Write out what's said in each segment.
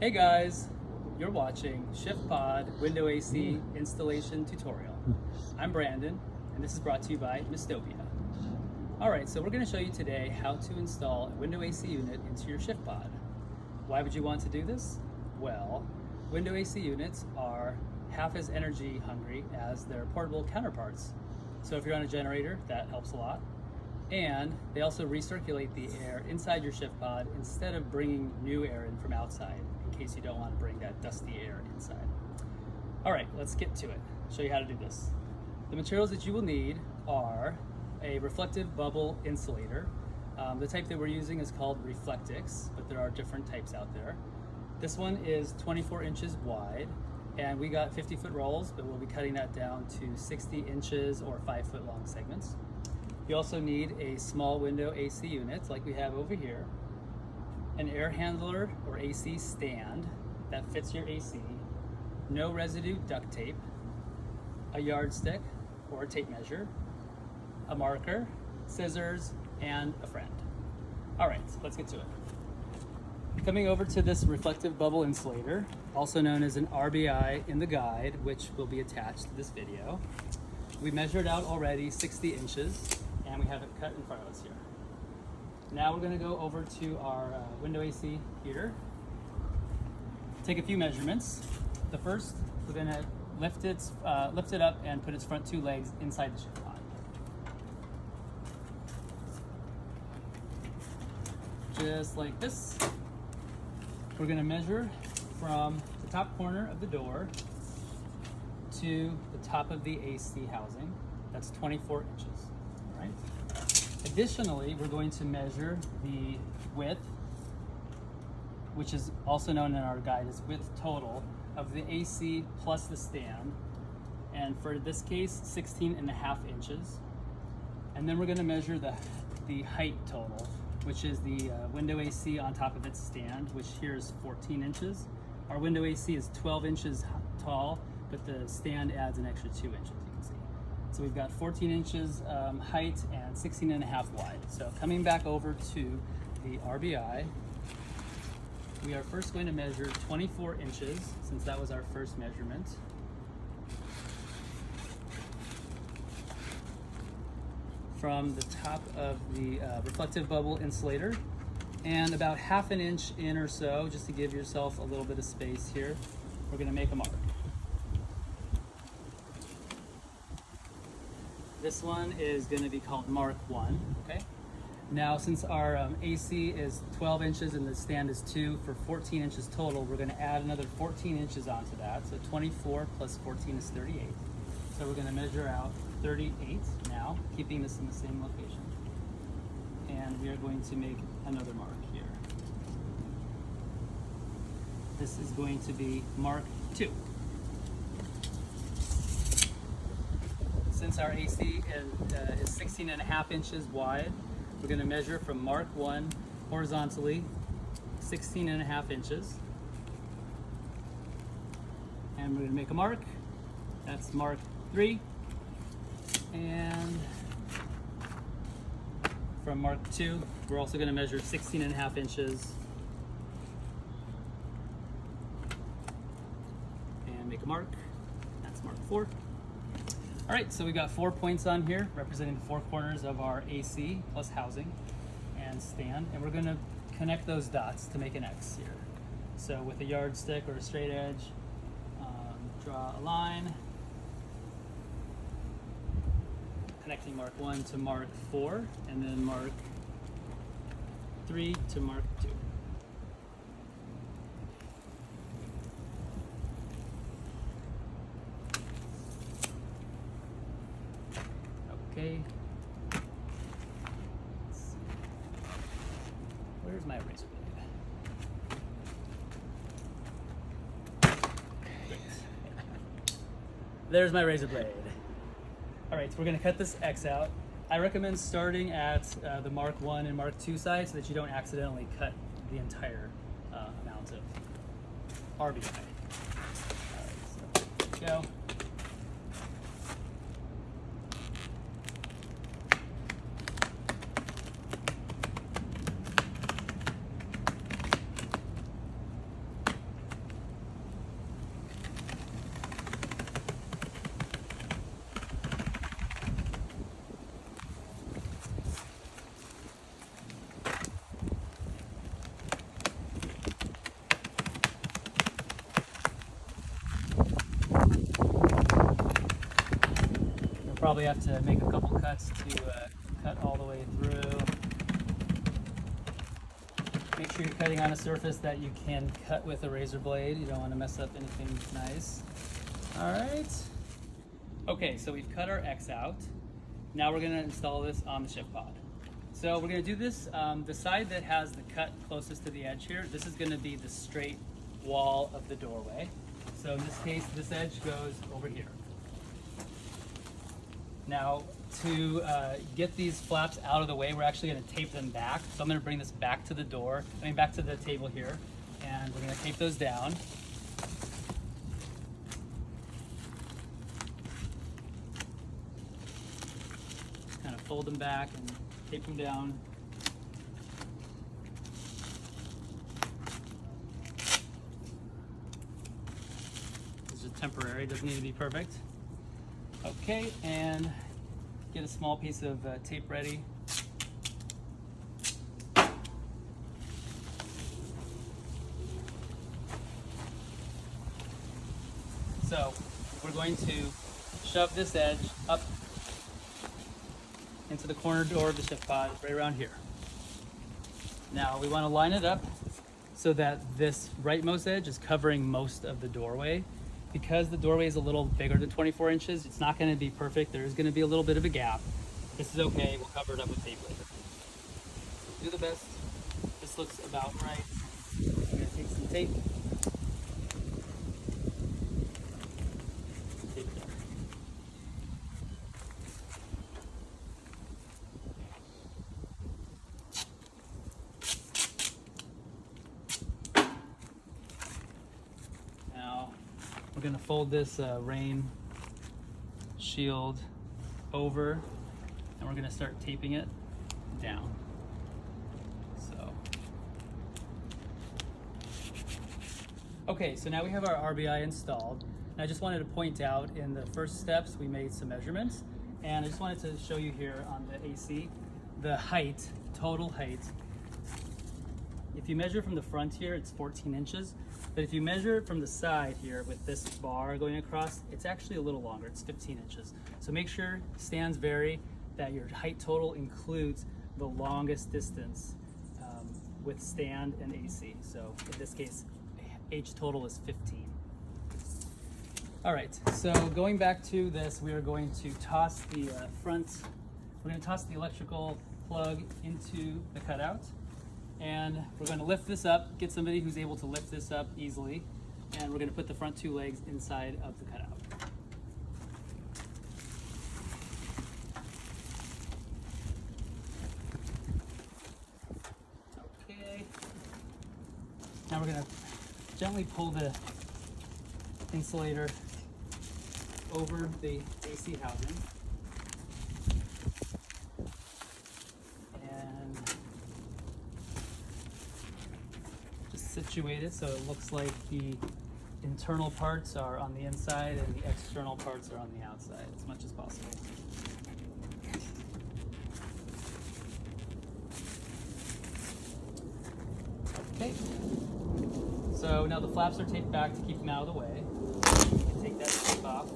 Hey guys, you're watching Shiftpod Window AC Installation Tutorial. I'm Brandon, and this is brought to you by Mistopia. Alright, so we're going to show you today how to install a window AC unit into your Shiftpod. Why would you want to do this? Well, window AC units are half as energy hungry as their portable counterparts. So if you're on a generator, that helps a lot. And they also recirculate the air inside your Shiftpod instead of bringing new air in from outside, in case you don't want to bring that dusty air inside. All right, let's get to it. Show you how to do this. The materials that you will need are a reflective bubble insulator. The type that we're using is called Reflectix, but there are different types out there. This one is 24 inches wide, and we got 50-foot rolls, but we'll be cutting that down to 60 inches or 5-foot long segments. You also need a small window AC unit like we have over here, an air handler or AC stand that fits your AC, no residue duct tape, a yardstick or a tape measure, a marker, scissors, and a friend. All right, let's get to it. Coming over to this reflective bubble insulator, also known as an RBI in the guide, which will be attached to this video. We measured out already 60 inches, and we have it cut in front of us here. Now we're going to go over to our window AC heater, take a few measurements. The first, we're going to lift it up and put its front two legs inside the Shiftpod. Just like this. We're going to measure from the top corner of the door to the top of the AC housing. That's 24 inches. All right. Additionally, we're going to measure the width, which is also known in our guide as width total, of the AC plus the stand. And for this case, 16.5 inches. And then we're going to measure the height total, which is the window AC on top of its stand, which here is 14 inches. Our window AC is 12 inches tall, but the stand adds an extra 2 inches, you can see. So we've got 14 inches height and 16.5 wide. So coming back over to the RBI, we are first going to measure 24 inches, since that was our first measurement. From the top of the reflective bubble insulator, and about half an inch in or so, just to give yourself a little bit of space here, we're going to make a mark. This one is going to be called Mark 1, okay? Now, since our AC is 12 inches and the stand is 2 for 14 inches total, we're going to add another 14 inches onto that. So 24 plus 14 is 38. So we're going to measure out 38 now, keeping this in the same location. And we are going to make another mark here. This is going to be Mark 2. Since our AC is 16.5 inches wide, we're going to measure from Mark 1 horizontally 16.5 inches. And we're going to make a mark. That's Mark 3. And from Mark 2, we're also going to measure 16.5 inches and make a mark. That's Mark 4. All right, so we got 4 points on here representing the 4 corners of our AC plus housing and stand, and we're going to connect those dots to make an X here. So with a yardstick or a straight edge, draw a line connecting Mark 1 to Mark 4, and then Mark 3 to Mark 2. Okay. Let's see. Where's my razor blade? Great. There's my razor blade. All right, so we're going to cut this X out. I recommend starting at the Mark 1 and Mark 2 side so that you don't accidentally cut the entire amount of RBI. All right, so there we go. probably have to make a couple cuts to cut all the way through. Make sure you're cutting on a surface that you can cut with a razor blade. You don't want to mess up anything nice. All right. Okay, so we've cut our X out. Now we're going to install this on the Shiftpod. So we're going to do this, the side that has the cut closest to the edge here, this is going to be the straight wall of the doorway. So in this case, this edge goes over here. Now, to get these flaps out of the way, we're actually going to tape them back. So I'm going to bring this back to the door, back to the table here, and we're going to tape those down. Kind of fold them back and tape them down. This is temporary, doesn't need to be perfect. Okay, and get a small piece of tape ready. So we're going to shove this edge up into the corner door of the Shiftpod, right around here. Now we want to line it up so that this rightmost edge is covering most of the doorway. Because the doorway is a little bigger than 24 inches, it's not going to be perfect. There is going to be a little bit of a gap. This is okay. We'll cover it up with tape later. Do the best. This looks about right. I'm going to take some tape. Tape it there. Now, we're going to fold this rain shield over, and we're going to start taping it down. Okay, so now we have our RBI installed. And I just wanted to point out in the first steps we made some measurements, and I just wanted to show you here on the AC the height, total height. If you measure from the front here, it's 14 inches. But if you measure it from the side here with this bar going across, it's actually a little longer, it's 15 inches. So make sure, stands vary, that your height total includes the longest distance with stand and AC. So in this case, H total is 15. All right, so going back to this, we are going to toss the we're going to toss the electrical plug into the cutout. And we're going to lift this up, get somebody who's able to lift this up easily, and we're going to put the front two legs inside of the cutout. Okay. Now we're going to gently pull the insulator over the AC housing. Situate it so it looks like the internal parts are on the inside and the external parts are on the outside as much as possible. Okay, so now the flaps are taped back to keep them out of the way. You can take that tape off.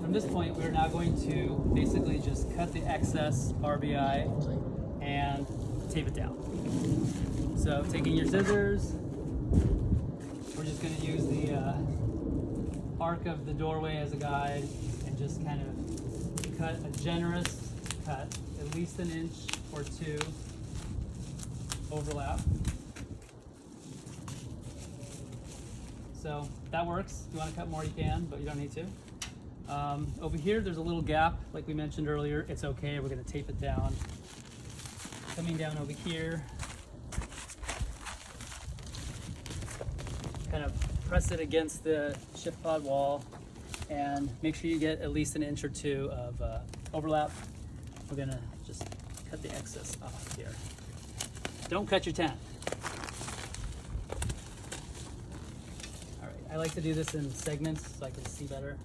From this point, we're now going to basically just cut the excess RBI and tape it down. So taking your scissors, we're just going to use the arc of the doorway as a guide and just kind of cut a generous cut, at least an inch or two overlap. So that works. If you want to cut more, you can, but you don't need to. Over here, there's a little gap, like we mentioned earlier. It's okay, we're gonna tape it down. Coming down over here, kind of press it against the Shiftpod wall and make sure you get at least an inch or two of overlap. We're gonna just cut the excess off here. Don't cut your tent. All right, I like to do this in segments so I can see better.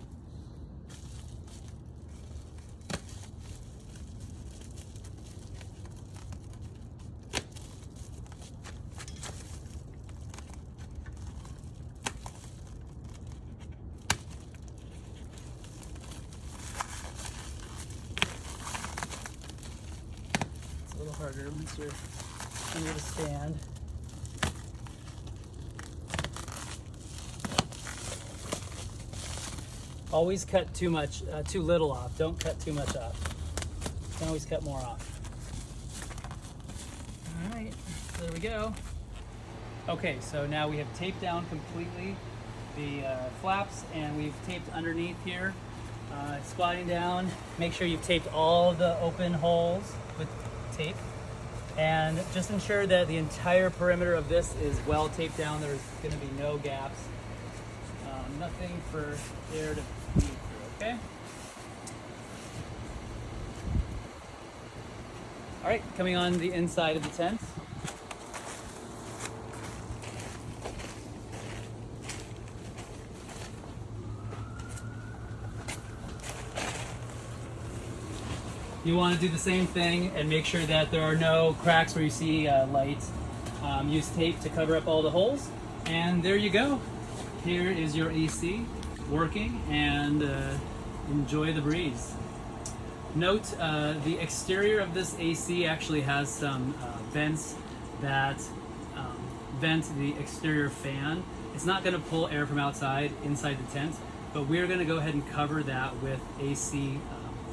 harder once you're under the stand. Always cut too little off. Don't cut too much off. You can always cut more off. All right, there we go. Okay, so now we have taped down completely the flaps, and we've taped underneath here. Squatting down, make sure you've taped all the open holes with tape, and just ensure that the entire perimeter of this is well taped down. There's going to be no gaps, nothing for air to move through, okay? All right, coming on the inside of the tent. You want to do the same thing and make sure that there are no cracks where you see light. Use tape to cover up all the holes, and there you go. Here is your AC working, and enjoy the breeze. Note the exterior of this AC actually has some vents that vent the exterior fan. It's not going to pull air from outside inside the tent, but we're going to go ahead and cover that with AC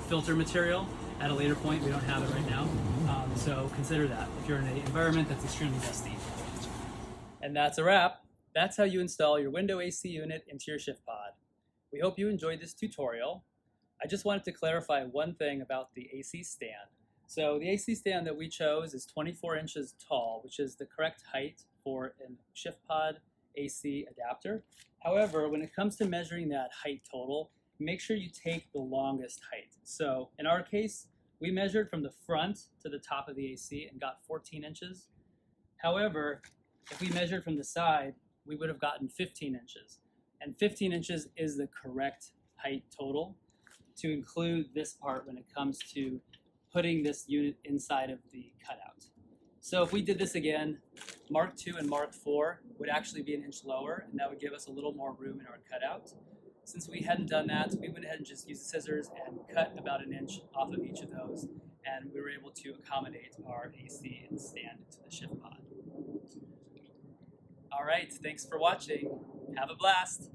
filter material at a later point. We don't have it right now, so consider that if you're in an environment that's extremely dusty. And that's a wrap. That's how you install your window AC unit into your Shiftpod. We hope you enjoyed this tutorial. I just wanted to clarify one thing about the AC stand. So the AC stand that we chose is 24 inches tall, which is the correct height for a Shiftpod AC adapter. However, when it comes to measuring that height total, make sure you take the longest height. So in our case, we measured from the front to the top of the AC and got 14 inches. However, if we measured from the side, we would have gotten 15 inches. And 15 inches is the correct height total to include this part when it comes to putting this unit inside of the cutout. So if we did this again, Mark II and Mark IV would actually be an inch lower, and that would give us a little more room in our cutout. Since we hadn't done that, we went ahead and just used the scissors and cut about an inch off of each of those, and we were able to accommodate our AC and stand into the Shiftpod. All right, thanks for watching. Have a blast.